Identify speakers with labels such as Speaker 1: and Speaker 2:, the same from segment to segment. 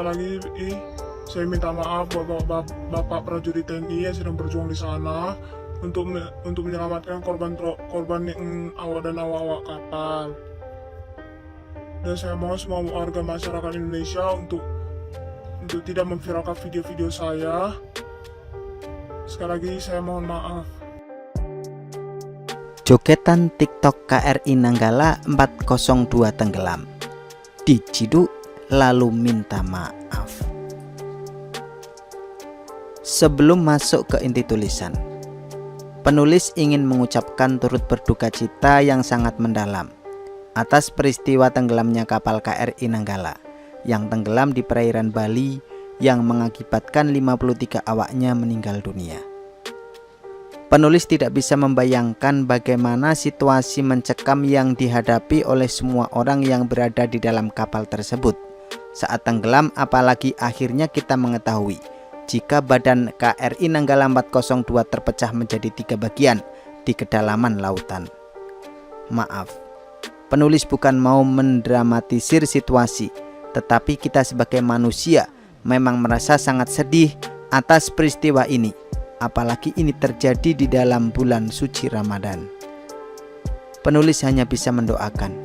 Speaker 1: lagi saya minta maaf bapak prajurit TNI yang sedang berjuang di sana untuk menyelamatkan korban yang awak kapal. Dan saya mohon semua warga masyarakat Indonesia untuk tidak memviralkan video-video saya. Sekali lagi saya mohon maaf.
Speaker 2: Jogetan TikTok KRI Nanggala 402 tenggelam, diciduk lalu minta maaf. Sebelum masuk ke inti tulisan, penulis ingin mengucapkan turut berduka cita yang sangat mendalam atas peristiwa tenggelamnya kapal KRI Nanggala yang tenggelam di perairan Bali yang mengakibatkan 53 awaknya meninggal dunia. Penulis tidak bisa membayangkan bagaimana situasi mencekam yang dihadapi oleh semua orang yang berada di dalam kapal tersebut saat tenggelam, apalagi akhirnya kita mengetahui jika badan KRI Nanggala 402 terpecah menjadi 3 bagian di kedalaman lautan. Maaf, penulis bukan mau mendramatisir situasi, tetapi kita sebagai manusia memang merasa sangat sedih atas peristiwa ini, apalagi ini terjadi di dalam bulan suci Ramadan. Penulis hanya bisa mendoakan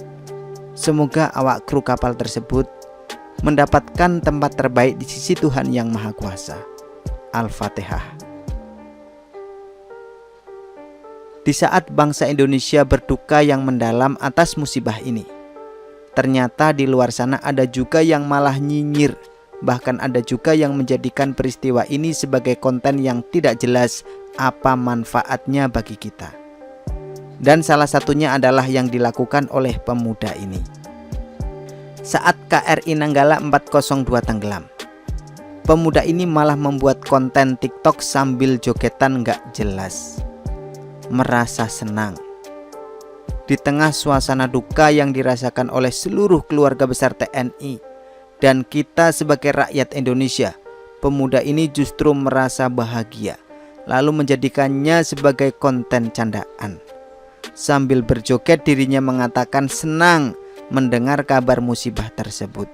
Speaker 2: semoga awak kru kapal tersebut mendapatkan tempat terbaik di sisi Tuhan Yang Maha Kuasa. Al-Fatihah. Di saat bangsa Indonesia berduka yang mendalam atas musibah ini, ternyata di luar sana ada juga yang malah nyinyir. Bahkan ada juga yang menjadikan peristiwa ini sebagai konten yang tidak jelas apa manfaatnya bagi kita. Dan salah satunya adalah yang dilakukan oleh pemuda ini. Saat KRI Nanggala 402 tenggelam, pemuda ini malah membuat konten TikTok sambil jogetan gak jelas, merasa senang. Di tengah suasana duka yang dirasakan oleh seluruh keluarga besar TNI dan kita sebagai rakyat Indonesia, pemuda ini justru merasa bahagia, lalu menjadikannya sebagai konten candaan. Sambil berjoget dirinya mengatakan senang mendengar kabar musibah tersebut.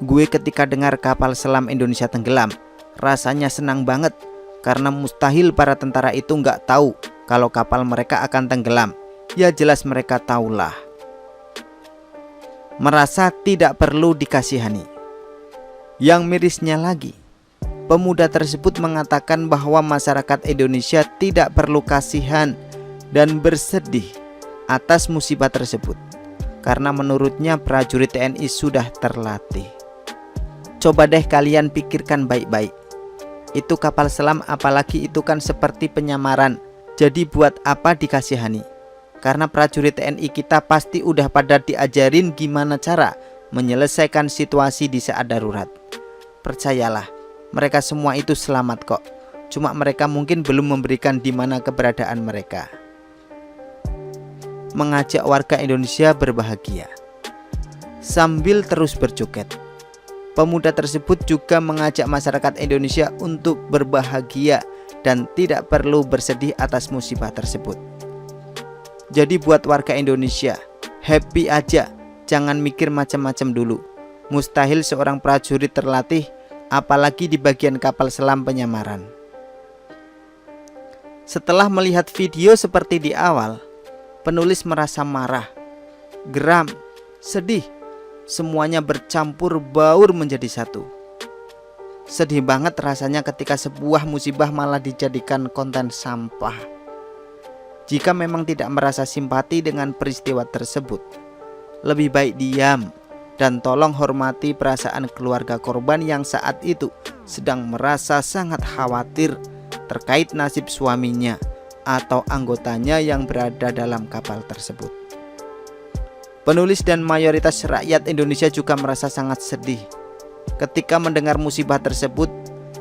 Speaker 2: Gue ketika dengar kapal selam Indonesia tenggelam, rasanya senang banget karena mustahil para tentara itu nggak tahu kalau kapal mereka akan tenggelam. Ya jelas mereka tahulah. Merasa tidak perlu dikasihani. Yang mirisnya lagi, pemuda tersebut mengatakan bahwa masyarakat Indonesia tidak perlu kasihan dan bersedih atas musibah tersebut karena menurutnya prajurit TNI sudah terlatih. Coba deh kalian pikirkan baik-baik. Itu kapal selam, apalagi itu kan seperti penyamaran. Jadi buat apa dikasihani? Karena prajurit TNI kita pasti udah pada diajarin gimana cara menyelesaikan situasi di saat darurat. Percayalah, mereka semua itu selamat kok. Cuma mereka mungkin belum memberikan di mana keberadaan mereka. Mengajak warga Indonesia berbahagia sambil terus berjoget. Pemuda tersebut juga mengajak masyarakat Indonesia untuk berbahagia dan tidak perlu bersedih atas musibah tersebut. Jadi buat warga Indonesia, happy aja, jangan mikir macam-macam dulu. Mustahil seorang prajurit terlatih, apalagi di bagian kapal selam penyamaran. Setelah melihat video seperti di awal, penulis merasa marah, geram, sedih. Semuanya bercampur baur menjadi satu. Sedih banget rasanya ketika sebuah musibah malah dijadikan konten sampah. Jika memang tidak merasa simpati dengan peristiwa tersebut, lebih baik diam dan tolong hormati perasaan keluarga korban yang saat itu sedang merasa sangat khawatir terkait nasib suaminya atau anggotanya yang berada dalam kapal tersebut. Penulis dan mayoritas rakyat Indonesia juga merasa sangat sedih ketika mendengar musibah tersebut,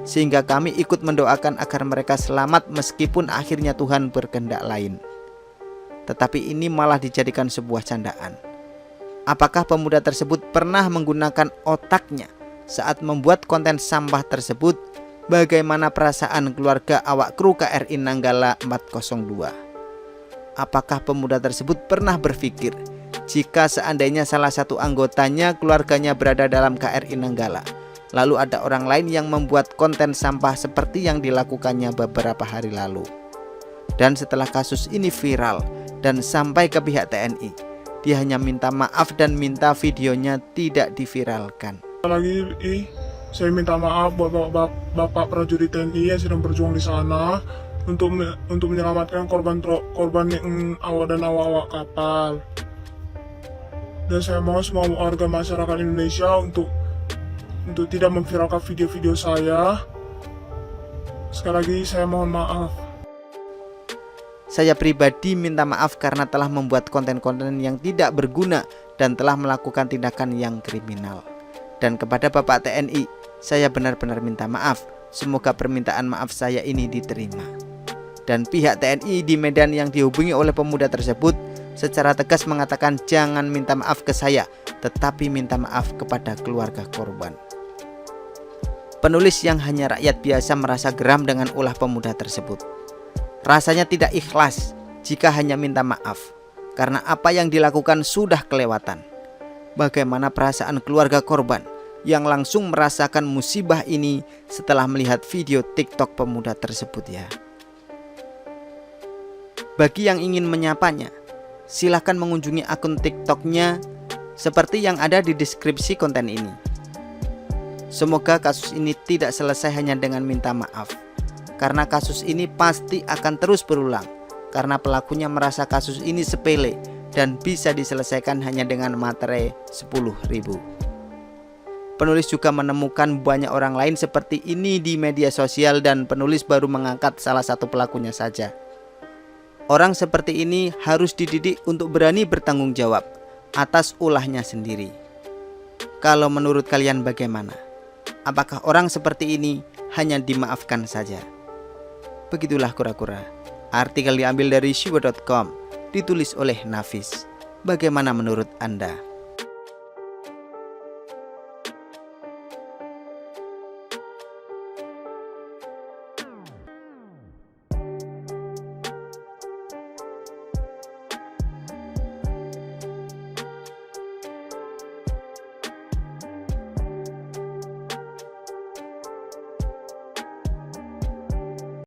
Speaker 2: sehingga kami ikut mendoakan agar mereka selamat meskipun akhirnya Tuhan berkehendak lain. Tetapi ini malah dijadikan sebuah candaan. Apakah pemuda tersebut pernah menggunakan otaknya saat membuat konten sampah tersebut? Bagaimana perasaan keluarga awak kru KRI Nanggala 402? Apakah pemuda tersebut pernah berpikir jika seandainya salah satu anggotanya keluarganya berada dalam KRI Nanggala, lalu ada orang lain yang membuat konten sampah seperti yang dilakukannya beberapa hari lalu. Dan setelah kasus ini viral dan sampai ke pihak TNI, dia hanya minta maaf dan minta videonya tidak diviralkan.
Speaker 1: Lagi saya minta maaf buat bapak prajurit TNI yang sedang berjuang di sana untuk menyelamatkan korban yang awak kapal. Dan saya mohon semua warga masyarakat Indonesia untuk tidak memviralkan video-video saya. Sekali lagi saya mohon maaf.
Speaker 2: Saya pribadi minta maaf karena telah membuat konten-konten yang tidak berguna dan telah melakukan tindakan yang kriminal. Dan kepada Bapak TNI, saya benar-benar minta maaf. Semoga permintaan maaf saya ini diterima. Dan pihak TNI di Medan yang dihubungi oleh pemuda tersebut secara tegas mengatakan jangan minta maaf ke saya, tetapi minta maaf kepada keluarga korban. Penulis yang hanya rakyat biasa merasa geram dengan ulah pemuda tersebut. Rasanya tidak ikhlas jika hanya minta maaf, karena apa yang dilakukan sudah kelewatan. Bagaimana perasaan keluarga korban yang langsung merasakan musibah ini setelah melihat video TikTok pemuda tersebut ya. Bagi yang ingin menyapanya, silahkan mengunjungi akun TikToknya seperti yang ada di deskripsi konten ini. Semoga kasus ini tidak selesai hanya dengan minta maaf, karena kasus ini pasti akan terus berulang, karena pelakunya merasa kasus ini sepele dan bisa diselesaikan hanya dengan materai 10.000. Penulis juga menemukan banyak orang lain seperti ini di media sosial dan penulis baru mengangkat salah satu pelakunya saja. Orang seperti ini harus dididik untuk berani bertanggung jawab atas ulahnya sendiri. Kalau menurut kalian bagaimana? Apakah orang seperti ini hanya dimaafkan saja? Begitulah kura-kura. Artikel diambil dari shiwa.com, ditulis oleh Nafis. Bagaimana menurut Anda?